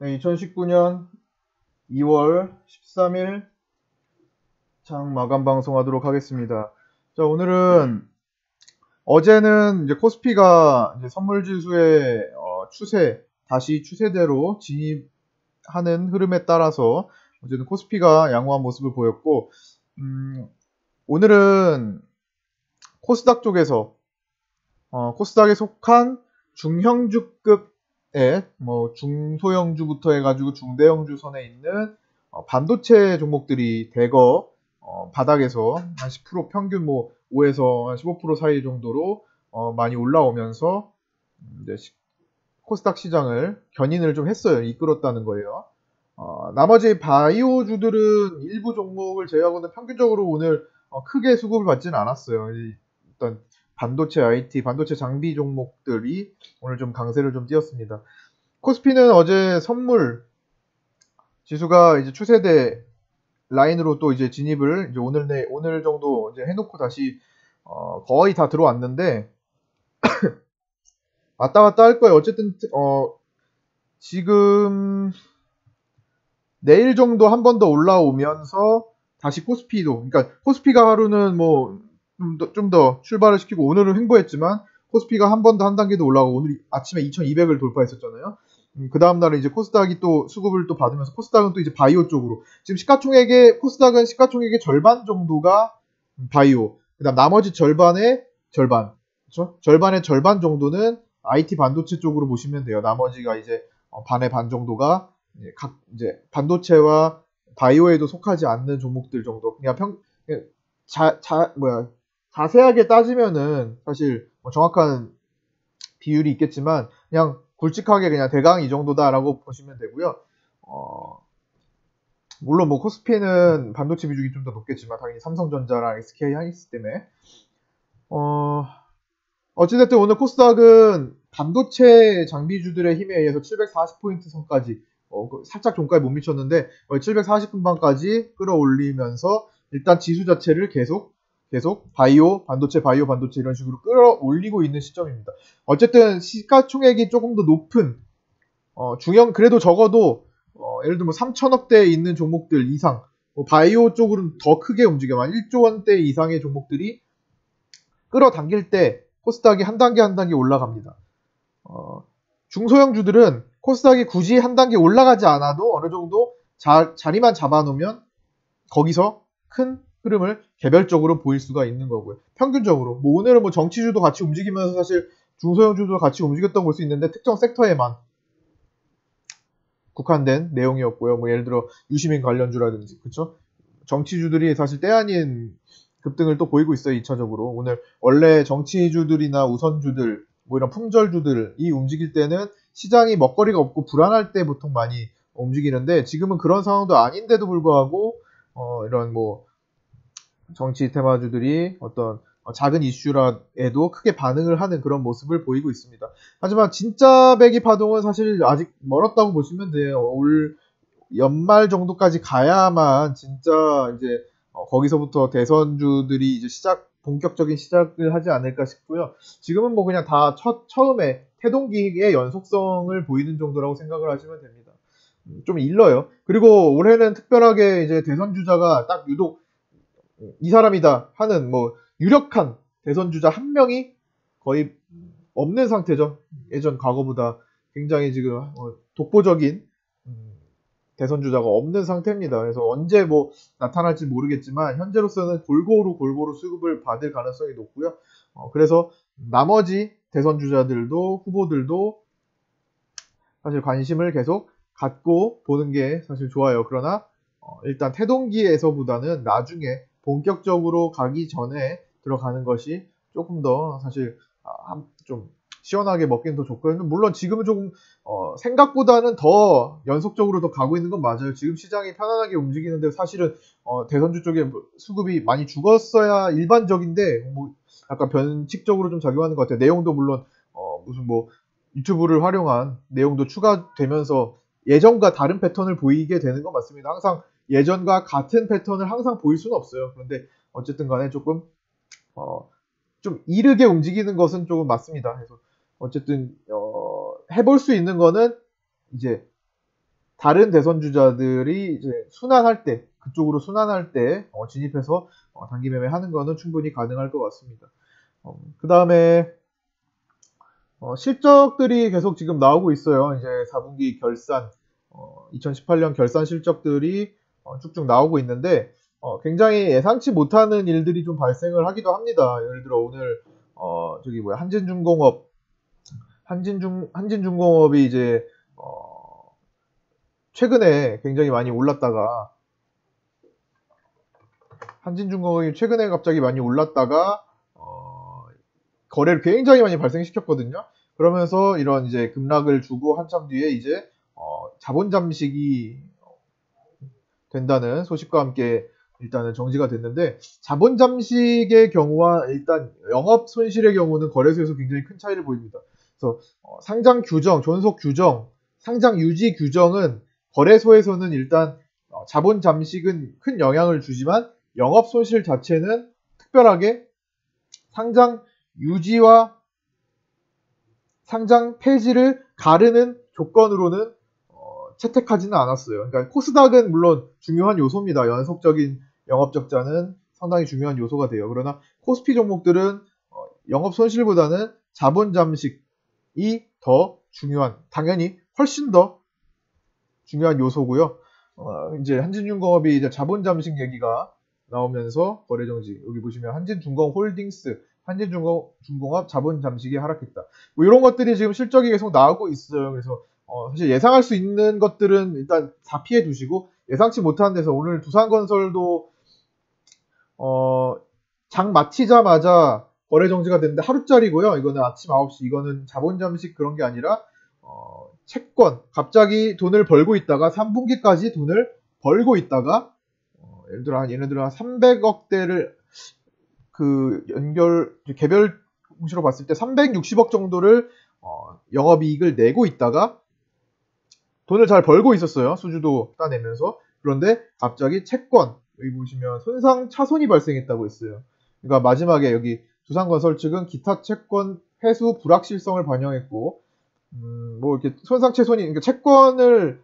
네, 2019년 2월 13일 장 마감 방송하도록 하겠습니다. 자, 오늘은 어제는 이제 코스피가 이제 선물 지수의 추세, 다시 추세대로 진입하는 흐름에 따라서 어제는 코스피가 양호한 모습을 보였고, 오늘은 코스닥 쪽에서 코스닥에 속한 중형주급의 뭐 중소형주부터 해가지고 중대형주 선에 있는 반도체 종목들이 대거 바닥에서 한 10% 평균 뭐 5에서 한 15% 사이 정도로 많이 올라오면서 이제 코스닥 시장을 견인을 좀 했어요. 이끌었다는 거예요. 나머지 바이오주들은 일부 종목을 제외하고는 평균적으로 오늘 크게 수급을 받지는 않았어요. 일단 반도체 IT, 반도체 장비 종목들이 오늘 좀 강세를 좀 띄었습니다. 코스피는 어제 선물 지수가 이제 추세대 라인으로 또 이제 진입을 이제 오늘 정도 이제 해놓고 다시 거의 다 들어왔는데 왔다 갔다 할 거예요. 어쨌든 지금 내일 정도 한 번 더 올라오면서 다시 코스피도, 그러니까 코스피가 하루는 뭐 좀 더 출발을 시키고 오늘은 횡보했지만 코스피가 한 번 더 한 단계 더 올라가고 오늘 아침에 2200을 돌파했었잖아요. 그 다음날은 이제 코스닥이 또 수급을 또 받으면서 코스닥은 또 이제 바이오 쪽으로 지금 코스닥은 시가총액의 절반 정도가 바이오, 그 다음 나머지 절반의 절반, 그렇죠? 절반의 절반 정도는 IT 반도체 쪽으로 보시면 돼요. 나머지가 이제 반의 반 정도가 이제 반도체와 바이오에도 속하지 않는 종목들 정도. 그냥 자세하게 따지면은 사실 뭐 정확한 비율이 있겠지만 그냥 굵직하게 그냥 대강 이 정도다라고 보시면 되고요. 물론 뭐 코스피는 반도체 비중이 좀 더 높겠지만 당연히 삼성전자랑 SK 하이닉스 때문에 어찌됐든 오늘 코스닥은 반도체 장비주들의 힘에 의해서 740포인트 선까지 살짝 종가에 못 미쳤는데 740분반까지 끌어올리면서 일단 지수 자체를 계속 바이오 반도체 이런 식으로 끌어올리고 있는 시점입니다. 어쨌든 시가총액이 조금 더 높은 그래도 적어도 예를 들면 3천억대에 있는 종목들 이상 바이오 쪽으로는 더 크게 움직여 한 1조 원대 이상의 종목들이 끌어당길 때 코스닥이 한 단계 한 단계 올라갑니다. 중소형주들은 코스닥이 굳이 한 단계 올라가지 않아도 어느 정도 자리만 잡아놓으면 거기서 큰 흐름을 개별적으로 보일 수가 있는 거고요. 평균적으로 뭐 오늘은 뭐 정치주도 같이 움직이면서 사실 중소형주도 같이 움직였던 걸 수 있는데 특정 섹터에만 국한된 내용이었고요. 뭐 예를 들어 유시민 관련주라든지 그렇죠? 정치주들이 사실 때 아닌 급등을 또 보이고 있어요. 2차적으로 오늘 원래 정치주들이나 우선주들 뭐 이런 품절주들이 움직일 때는 시장이 먹거리가 없고 불안할 때 보통 많이 움직이는데 지금은 그런 상황도 아닌데도 불구하고 이런 뭐 정치 테마주들이 어떤 작은 이슈라에도 크게 반응을 하는 그런 모습을 보이고 있습니다. 하지만 진짜 배기 파동은 사실 아직 멀었다고 보시면 돼요. 올 연말 정도까지 가야만 진짜 이제 거기서부터 대선주들이 이제 본격적인 시작을 하지 않을까 싶고요. 지금은 뭐 그냥 다 처음에 태동기의 연속성을 보이는 정도라고 생각을 하시면 됩니다. 좀 일러요. 그리고 올해는 특별하게 이제 대선 주자가 딱 유독 이 사람이다 하는 뭐 유력한 대선 주자 한 명이 거의 없는 상태죠. 예전 과거보다 굉장히 지금 독보적인 대선 주자가 없는 상태입니다. 그래서 언제 뭐 나타날지 모르겠지만 현재로서는 골고루 수급을 받을 가능성이 높고요. 그래서 나머지 대선 주자들도 후보들도 사실 관심을 계속 갖고 보는 게 사실 좋아요. 그러나 일단 태동기에서보다는 나중에 본격적으로 가기 전에 들어가는 것이 조금 더 사실 좀 시원하게 먹기는 더 좋거든요. 물론 지금은 조금 생각보다는 더 연속적으로 더 가고 있는 건 맞아요. 지금 시장이 편안하게 움직이는데 사실은 대선주 쪽에 수급이 많이 죽었어야 일반적인데 뭐 약간 변칙적으로 좀 작용하는 것 같아요. 내용도 물론 무슨 뭐 유튜브를 활용한 내용도 추가되면서 예전과 다른 패턴을 보이게 되는 건 맞습니다. 항상 예전과 같은 패턴을 항상 보일 수는 없어요. 그런데 어쨌든 간에 조금 좀 이르게 움직이는 것은 조금 맞습니다. 그래서 어쨌든 해볼 수 있는 거는 이제 다른 대선 주자들이 이제 순환할 때, 그쪽으로 순환할 때 진입해서 단기 매매하는 거는 충분히 가능할 것 같습니다. 그 다음에 실적들이 계속 지금 나오고 있어요. 이제 4분기 결산, 2018년 결산 실적들이 쭉쭉 나오고 있는데 굉장히 예상치 못하는 일들이 좀 발생을 하기도 합니다. 예를 들어 오늘 한진중공업이 이제 최근에 굉장히 많이 올랐다가 갑자기 많이 올랐다가 거래를 굉장히 많이 발생시켰거든요. 그러면서 이런 이제 급락을 주고 한참 뒤에 이제 자본 잠식이 된다는 소식과 함께 일단은 정지가 됐는데, 자본 잠식의 경우와 일단 영업 손실의 경우는 거래소에서 굉장히 큰 차이를 보입니다. 그래서 상장 규정, 존속 규정, 상장 유지 규정은 거래소에서는 일단 자본 잠식은 큰 영향을 주지만 영업 손실 자체는 특별하게 상장 유지와 상장 폐지를 가르는 조건으로는 채택하지는 않았어요. 그러니까 코스닥은 물론 중요한 요소입니다. 연속적인 영업 적자는 상당히 중요한 요소가 돼요. 그러나 코스피 종목들은 영업 손실보다는 자본 잠식이 더 중요한, 당연히 훨씬 더 중요한 요소고요. 이제 한진중공업이 이제 자본 잠식 얘기가 나오면서 거래 정지, 여기 보시면 한진중공홀딩스, 한진중공업 자본 잠식이 하락했다. 뭐 이런 것들이 지금 실적이 계속 나오고 있어요. 그래서 사실 예상할 수 있는 것들은 일단 다 피해 두시고, 예상치 못한 데서 오늘 두산건설도 장 마치자마자 거래 정지가 됐는데 하루짜리고요. 이거는 아침 9시, 이거는 자본 잠식 그런 게 아니라 채권, 갑자기 돈을 벌고 있다가 3분기까지 돈을 벌고 있다가 예를 들어 한 300억대를 개별 공시로 봤을 때 360억 정도를 영업이익을 내고 있다가 돈을 잘 벌고 있었어요. 수주도 따내면서. 그런데 갑자기 채권, 여기 보시면 손상 차손이 발생했다고 했어요. 그러니까 마지막에 여기 두산건설 측은 기타 채권 회수 불확실성을 반영했고, 뭐 이렇게 손상차손이, 그러니까 채권을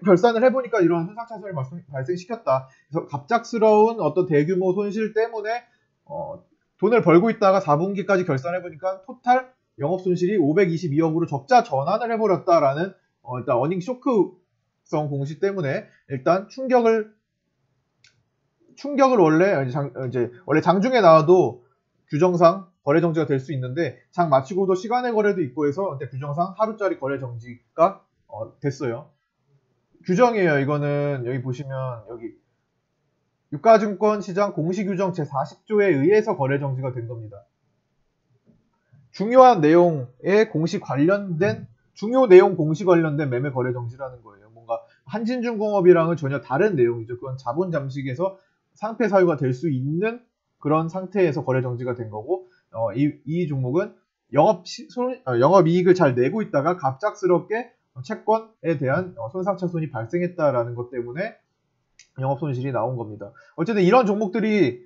결산을 해보니까 이런 손상차손이 발생시켰다. 그래서 갑작스러운 어떤 대규모 손실 때문에 돈을 벌고 있다가 4분기까지 결산해보니까 토탈 영업손실이 522억으로 적자 전환을 해버렸다라는 일단 어닝 쇼크성 공시 때문에 일단 충격을 원래 장중에 나와도 규정상 거래 정지가 될 수 있는데 장 마치고도 시간의 거래도 있고 해서 규정상 하루짜리 거래 정지가 됐어요. 규정이에요. 이거는 여기 보시면 여기 유가증권 시장 공시규정 제40조에 의해서 거래 정지가 된 겁니다. 중요한 내용에 중요 내용 공시 관련된 매매 거래 정지라는 거예요. 뭔가 한진중공업이랑은 전혀 다른 내용이죠. 그건 자본 잠식에서 상패 사유가 될 수 있는 그런 상태에서 거래 정지가 된 거고, 이 종목은 영업이익을 잘 내고 있다가 갑작스럽게 채권에 대한 손상차손이 발생했다라는 것 때문에 영업손실이 나온 겁니다. 어쨌든 이런 종목들이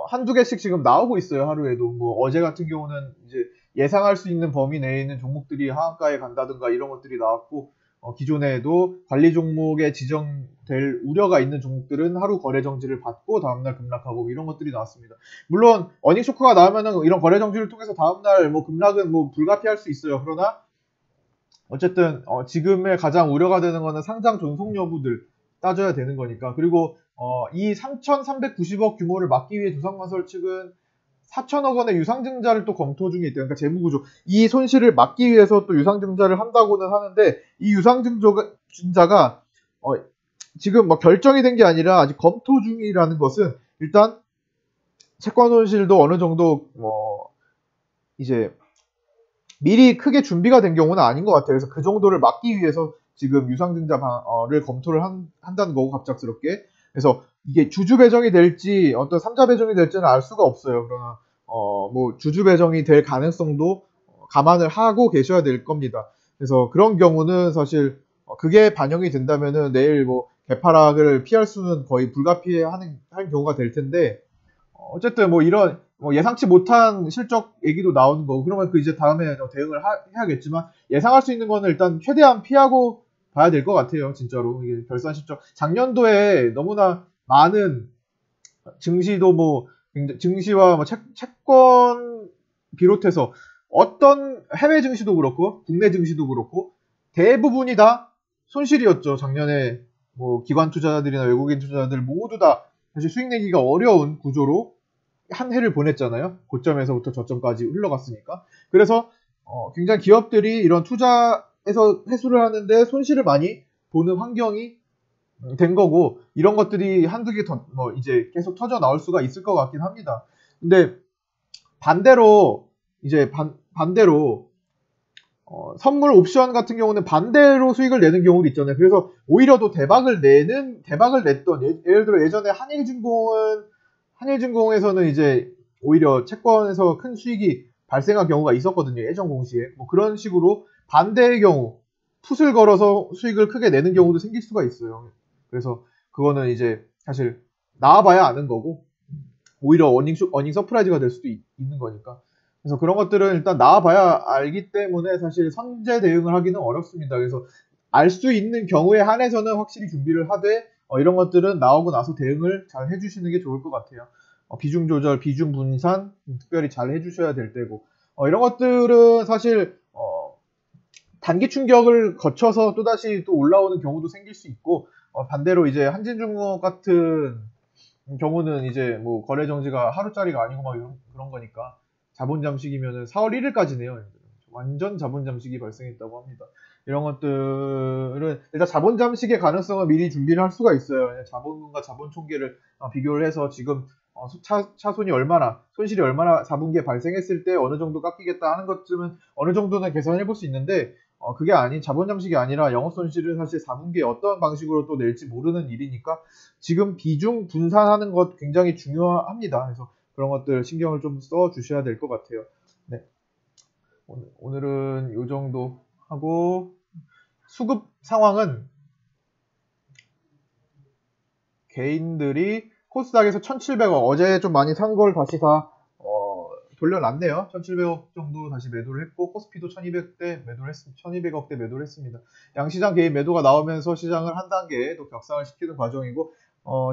한두 개씩 지금 나오고 있어요. 하루에도. 뭐 어제 같은 경우는 이제 예상할 수 있는 범위 내에 있는 종목들이 하한가에 간다든가 이런 것들이 나왔고, 기존에도 관리 종목에 지정될 우려가 있는 종목들은 하루 거래 정지를 받고 다음날 급락하고 이런 것들이 나왔습니다. 물론 어닝 쇼크가 나오면은 이런 거래 정지를 통해서 다음날 뭐 급락은 뭐 불가피할 수 있어요. 그러나 어쨌든 지금의 가장 우려가 되는 거는 상장 존속 여부들 따져야 되는 거니까. 그리고 이 3,390억 규모를 막기 위해 두산건설 측은 4천억 원의 유상증자를 또 검토 중에 있대요. 그러니까 재무구조. 이 손실을 막기 위해서 또 유상증자를 한다고는 하는데, 이 유상증자가 지금 막 결정이 된 게 아니라 아직 검토 중이라는 것은 일단 채권 손실도 어느 정도 이제 미리 크게 준비가 된 경우는 아닌 것 같아요. 그래서 그 정도를 막기 위해서 지금 유상증자를 검토를 한다는 거고, 갑작스럽게. 그래서 이게 주주 배정이 될지 어떤 3자 배정이 될지는 알 수가 없어요. 그러나 뭐 주주 배정이 될 가능성도 감안을 하고 계셔야 될 겁니다. 그래서 그런 경우는 사실 그게 반영이 된다면은 내일 뭐 개파락을 피할 수는 거의 불가피한 경우가 될 텐데, 어쨌든 뭐 이런 예상치 못한 실적 얘기도 나오는 거고, 그러면 이제 다음에 대응을 해야겠지만, 예상할 수 있는 거는 일단 최대한 피하고 봐야 될 것 같아요. 진짜로. 이게 결산실적. 작년도에 너무나 많은 증시도 뭐, 증시와 뭐 채권 비롯해서 어떤 해외 증시도 그렇고, 국내 증시도 그렇고, 대부분이 다 손실이었죠. 작년에 뭐 기관 투자자들이나 외국인 투자자들 모두 다 사실 수익 내기가 어려운 구조로 한 해를 보냈잖아요. 고점에서부터 저점까지 흘러갔으니까. 그래서 굉장히 기업들이 이런 투자에서 회수를 하는데 손실을 많이 보는 환경이 된 거고, 이런 것들이 한두 개 더 뭐 이제 계속 터져 나올 수가 있을 것 같긴 합니다. 근데 반대로 이제 반대로 선물 옵션 같은 경우는 반대로 수익을 내는 경우도 있잖아요. 그래서 오히려 더 대박을 냈던, 예를 들어 예전에 한일증공에서는 이제 오히려 채권에서 큰 수익이 발생한 경우가 있었거든요. 예전 공시에. 뭐 그런 식으로 반대의 경우, 풋을 걸어서 수익을 크게 내는 경우도 생길 수가 있어요. 그래서 그거는 이제 사실 나와봐야 아는 거고, 오히려 어닝 서프라이즈가 될 수도 있는 거니까. 그래서 그런 것들은 일단 나와봐야 알기 때문에 사실 선제 대응을 하기는 어렵습니다. 그래서 알 수 있는 경우에 한해서는 확실히 준비를 하되, 이런 것들은 나오고 나서 대응을 잘 해주시는 게 좋을 것 같아요. 비중 조절, 비중 분산 특별히 잘 해주셔야 될 때고, 이런 것들은 사실 단기 충격을 거쳐서 또다시 또 올라오는 경우도 생길 수 있고, 반대로 이제 한진중공업 같은 경우는 이제 뭐 거래 정지가 하루짜리가 아니고 막 그런 거니까 자본 잠식이면은 4월 1일까지네요. 완전 자본 잠식이 발생했다고 합니다. 이런 것들은 일단 자본 잠식의 가능성을 미리 준비를 할 수가 있어요. 자본과 자본 총계를 비교를 해서 지금 차손이 얼마나, 손실이 얼마나 4분기에 발생했을 때 어느 정도 깎이겠다 하는 것쯤은 어느 정도는 계산해 볼 수 있는데, 그게 아닌 자본 잠식이 아니라 영업 손실은 사실 4분기에 어떤 방식으로 또 낼지 모르는 일이니까 지금 비중 분산하는 것 굉장히 중요합니다. 그래서 그런 것들 신경을 좀 써 주셔야 될 것 같아요. 네. 오늘은 이 정도 하고, 수급 상황은 개인들이 코스닥에서 1,700억, 어제 좀 많이 산 걸 다시 다 돌려놨네요. 1,700억 정도 다시 매도를 했고, 코스피도 1,200억대 매도를 했습니다. 양시장 개인 매도가 나오면서 시장을 한 단계 또 격상을 시키는 과정이고,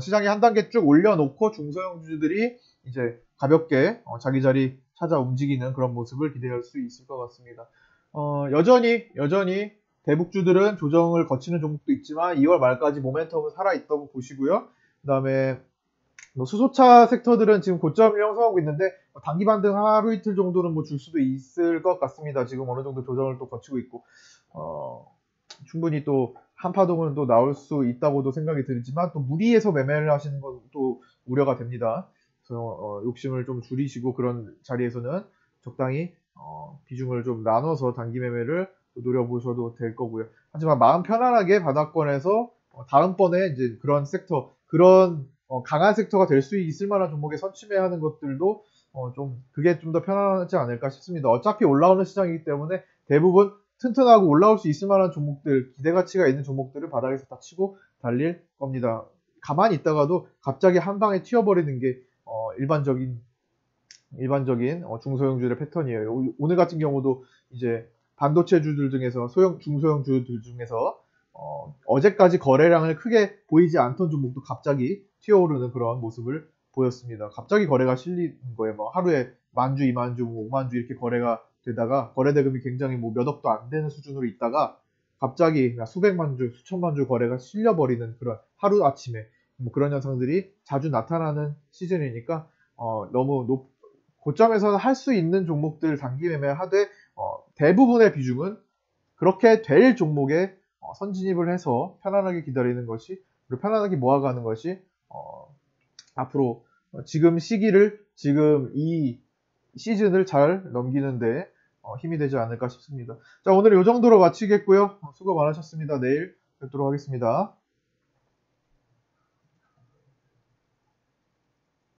시장이 한 단계 쭉 올려놓고 중소형주들이 이제 가볍게 자기 자리 찾아 움직이는 그런 모습을 기대할 수 있을 것 같습니다. 여전히 대북주들은 조정을 거치는 종목도 있지만 2월 말까지 모멘텀은 살아있다고 보시고요. 그 다음에 뭐 수소차 섹터들은 지금 고점을 형성하고 있는데 단기 반등 하루 이틀 정도는 뭐 줄 수도 있을 것 같습니다. 지금 어느 정도 조정을 또 거치고 있고, 충분히 또 한파동은 또 나올 수 있다고도 생각이 들지만 또 무리해서 매매를 하시는 건 또 우려가 됩니다. 그래서 욕심을 좀 줄이시고 그런 자리에서는 적당히 비중을 좀 나눠서 단기 매매를 노려보셔도 될 거고요. 하지만 마음 편안하게 바닥권에서 다음번에 이제 그런 섹터, 그런 강한 섹터가 될 수 있을 만한 종목에 선취매하는 것들도 그게 좀 더 편하지 않을까 싶습니다. 어차피 올라오는 시장이기 때문에 대부분 튼튼하고 올라올 수 있을 만한 종목들, 기대가치가 있는 종목들을 바닥에서 다 치고 달릴 겁니다. 가만히 있다가도 갑자기 한 방에 튀어버리는 게 일반적인 중소형주의 패턴이에요. 오늘 같은 경우도 이제 반도체주들 중에서 중소형주들 중에서 어제까지 거래량을 크게 보이지 않던 종목도 갑자기 튀어오르는 그런 모습을 보였습니다. 갑자기 거래가 실리는 거예요. 뭐 하루에 10,000주, 20,000주, 50,000주 이렇게 거래가 되다가 거래대금이 굉장히 뭐 몇 억도 안 되는 수준으로 있다가 갑자기 수백만 주, 수천만 주 거래가 실려버리는 그런 하루 아침에 뭐 그런 현상들이 자주 나타나는 시즌이니까 너무 고점에서는 할 수 있는 종목들 단기 매매하되 대부분의 비중은 그렇게 될 종목에 선진입을 해서 편안하게 기다리는 것이, 그리고 편안하게 모아가는 것이 앞으로 지금 이 시즌을 잘 넘기는데 힘이 되지 않을까 싶습니다. 자, 오늘 이 정도로 마치겠고요. 수고 많으셨습니다. 내일 뵙도록 하겠습니다.